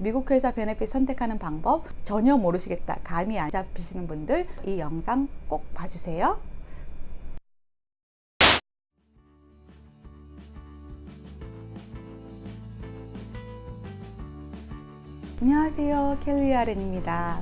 미국 회사 베네핏 선택하는 방법 전혀 모르시겠다, 감이 안 잡히시는 분들 이 영상 꼭 봐주세요. 안녕하세요, 켈리 아렌입니다.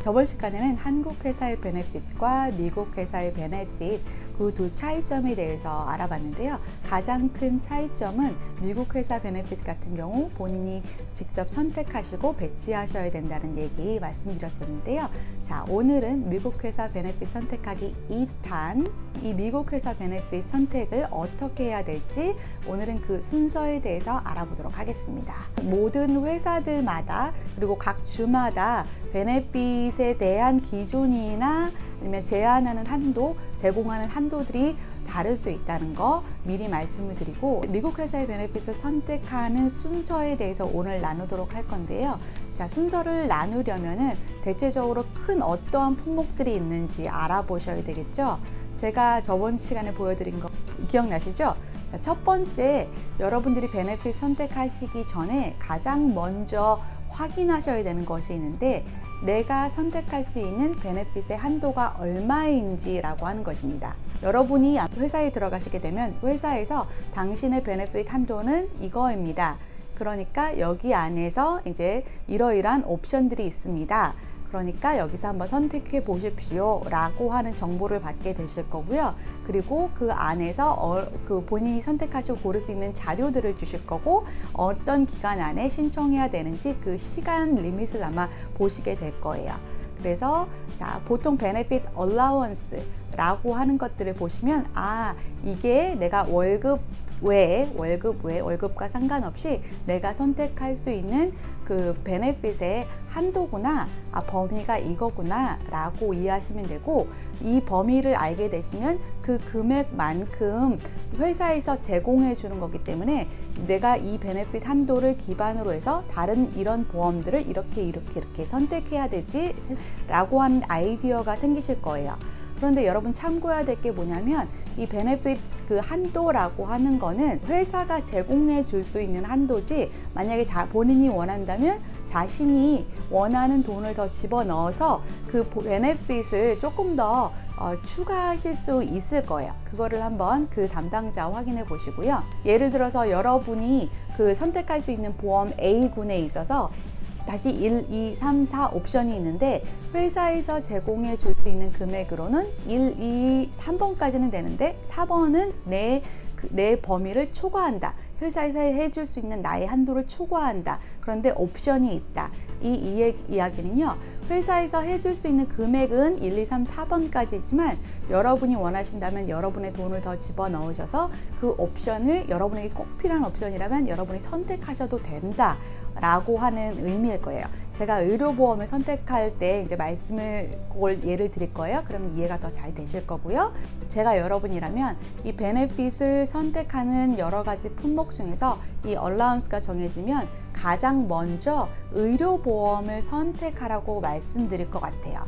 저번 시간에는 한국 회사의 베네핏과 미국 회사의 베네핏 그 두 차이점에 대해서 알아봤는데요. 가장 큰 차이점은 미국 회사 베네핏 같은 경우 본인이 직접 선택하시고 배치하셔야 된다는 얘기 말씀드렸었는데요. 자, 오늘은 미국 회사 베네핏 선택하기 2탄, 이 미국 회사 베네핏 선택을 어떻게 해야 될지 오늘은 그 순서에 대해서 알아보도록 하겠습니다. 모든 회사들마다 그리고 각 주마다 베네핏에 대한 기준이나 아니면 제한하는 한도, 제공하는 한도들이 다를 수 있다는 거 미리 말씀을 드리고, 미국 회사의 베네핏을 선택하는 순서에 대해서 오늘 나누도록 할 건데요. 자, 순서를 나누려면은 대체적으로 큰 어떠한 품목들이 있는지 알아보셔야 되겠죠. 제가 저번 시간에 보여드린 거 기억나시죠? 자, 첫 번째, 여러분들이 베네핏 선택하시기 전에 가장 먼저 확인하셔야 되는 것이 있는데, 내가 선택할 수 있는 베네핏의 한도가 얼마인지 라고 하는 것입니다. 여러분이 회사에 들어가시게 되면 회사에서 당신의 베네핏 한도는 이거입니다. 그러니까 여기 안에서 이제 이러이러한 옵션들이 있습니다. 그러니까 여기서 한번 선택해 보십시오 라고 하는 정보를 받게 되실 거고요. 그리고 그 안에서 그 본인이 선택하시고 고를 수 있는 자료들을 주실 거고, 어떤 기간 안에 신청해야 되는지 그 시간 리밋을 아마 보시게 될 거예요. 그래서 자, 보통 베네핏 얼라우언스 라고 하는 것들을 보시면, 아, 이게 내가 월급 외에 월급과 상관없이 내가 선택할 수 있는 그 베네핏의 한도구나, 아, 범위가 이거구나 라고 이해하시면 되고, 이 범위를 알게 되시면 그 금액만큼 회사에서 제공해 주는 거기 때문에 내가 이 베네핏 한도를 기반으로 해서 다른 이런 보험들을 이렇게 선택해야 되지 라고 하는 아이디어가 생기실 거예요. 그런데 여러분 참고해야 될 게 뭐냐면, 이 베네핏 그 한도라고 하는 거는 회사가 제공해 줄 수 있는 한도지, 만약에 본인이 원한다면 자신이 원하는 돈을 더 집어넣어서 그 베네핏을 조금 더 추가하실 수 있을 거예요. 그거를 한번 그 담당자 확인해 보시고요. 예를 들어서 여러분이 그 선택할 수 있는 보험 A군에 있어서 다시 1, 2, 3, 4 옵션이 있는데, 회사에서 제공해 줄 수 있는 금액으로는 1, 2, 3번까지는 되는데 4번은 내 범위를 초과한다. 회사에서 해줄 수 있는 나의 한도를 초과한다. 그런데 옵션이 있다. 이 이야기는요, 회사에서 해줄 수 있는 금액은 1, 2, 3, 4번까지지만 여러분이 원하신다면 여러분의 돈을 더 집어넣으셔서 그 옵션을, 여러분에게 꼭 필요한 옵션이라면 여러분이 선택하셔도 된다 라고 하는 의미일 거예요. 제가 의료보험을 선택할 때 이제 예를 드릴 거예요. 그러면 이해가 더 잘 되실 거고요. 제가 여러분이라면 이 베네핏을 선택하는 여러 가지 품목 중에서 이 얼라운스가 정해지면 가장 먼저 의료보험을 선택하라고 말씀드릴 것 같아요.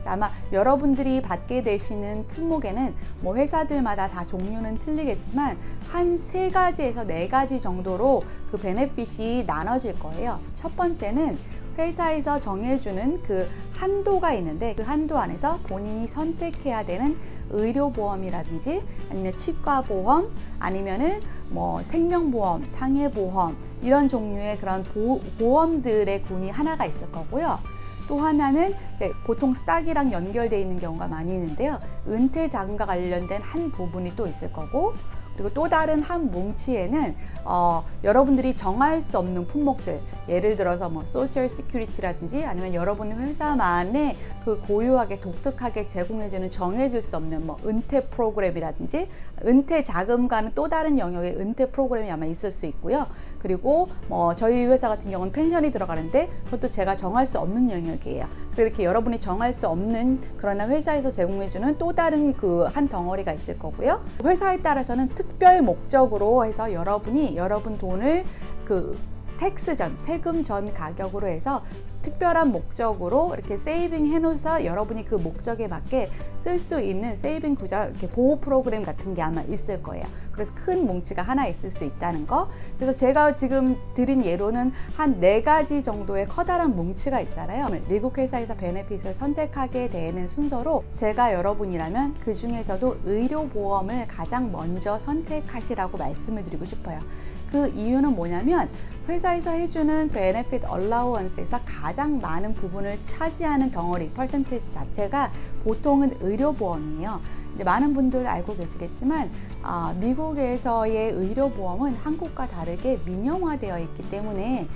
자, 아마 여러분들이 받게 되시는 품목에는 뭐 회사들마다 다 종류는 틀리겠지만 한 3가지에서 4가지 정도로 그 베네핏이 나눠질 거예요. 첫 번째는 회사에서 정해주는 그 한도가 있는데, 그 한도 안에서 본인이 선택해야 되는 의료보험이라든지 아니면 치과보험, 아니면은 뭐 생명보험, 상해보험, 이런 종류의 그런 보험들의 군이 하나가 있을 거고요. 또 하나는 이제 보통 스탁이랑 연결되어 있는 경우가 많이 있는데요. 은퇴 자금과 관련된 한 부분이 또 있을 거고, 그리고 또 다른 한 뭉치에는 여러분들이 정할 수 없는 품목들, 예를 들어서 뭐 소셜 시큐리티라든지 아니면 여러분 회사만의 그 고유하게 독특하게 제공해주는 정해줄 수 없는 뭐 은퇴 프로그램이라든지, 은퇴 자금과는 또 다른 영역의 은퇴 프로그램이 아마 있을 수 있고요. 그리고 뭐 저희 회사 같은 경우는 펜션이 들어가는데 그것도 제가 정할 수 없는 영역이에요. 그래서 이렇게 여러분이 정할 수 없는, 그러나 회사에서 제공해주는 또 다른 그 한 덩어리가 있을 거고요. 회사에 따라서는 특별 목적으로 해서 여러분이 여러분 돈을 그 텍스 전, 세금 전 가격으로 해서 특별한 목적으로 이렇게 세이빙 해놓아서 여러분이 그 목적에 맞게 쓸 수 있는 세이빙 구조, 이렇게 보호 프로그램 같은 게 아마 있을 거예요. 그래서 큰 뭉치가 하나 있을 수 있다는 거. 그래서 제가 지금 드린 예로는 한 4가지 정도의 커다란 뭉치가 있잖아요. 미국 회사에서 베네핏을 선택하게 되는 순서로 제가 여러분이라면 그 중에서도 의료보험을 가장 먼저 선택하시라고 말씀을 드리고 싶어요. 그 이유는 뭐냐면 회사에서 해주는 베네핏 얼라우언스에서 가장 많은 부분을 차지하는 덩어리 퍼센테이지 자체가 보통은 의료보험이에요. 이제 많은 분들 알고 계시겠지만 미국에서의 의료보험은 한국과 다르게 민영화되어 있기 때문에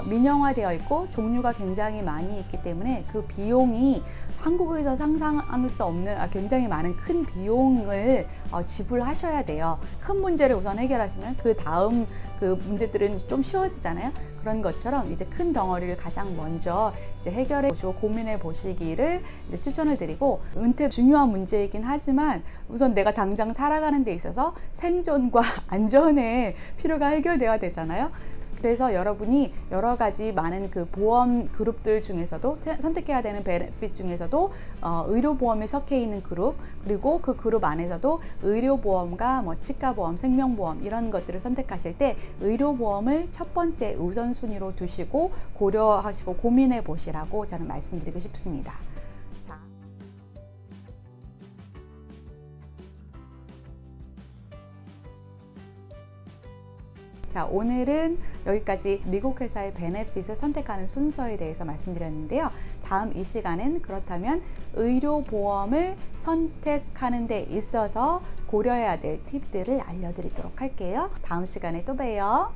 민영화되어 있고 종류가 굉장히 많이 있기 때문에 그 비용이 한국에서 상상할 수 없는 굉장히 많은 큰 비용을 지불하셔야 돼요. 큰 문제를 우선 해결하시면 그 다음 그 문제들은 좀 쉬워지잖아요. 그런 것처럼 이제 큰 덩어리를 가장 먼저 이제 해결해 보시고 고민해 보시기를 이제 추천을 드리고, 은퇴 중요한 문제이긴 하지만 우선 내가 당장 살아가는 데 있어서 생존과 안전의 필요가 해결돼야 되잖아요. 그래서 여러분이 여러 가지 많은 그 보험 그룹들 중에서도 선택해야 되는 베네핏 중에서도 의료보험에 속해 있는 그룹, 그리고 그 그룹 안에서도 의료보험과 뭐 치과보험, 생명보험 이런 것들을 선택하실 때 의료보험을 첫 번째 우선순위로 두시고 고려하시고 고민해 보시라고 저는 말씀드리고 싶습니다. 자, 오늘은 여기까지 미국 회사의 베네핏을 선택하는 순서에 대해서 말씀드렸는데요. 다음 이 시간은 그렇다면 의료보험을 선택하는 데 있어서 고려해야 될 팁들을 알려드리도록 할게요. 다음 시간에 또 봬요.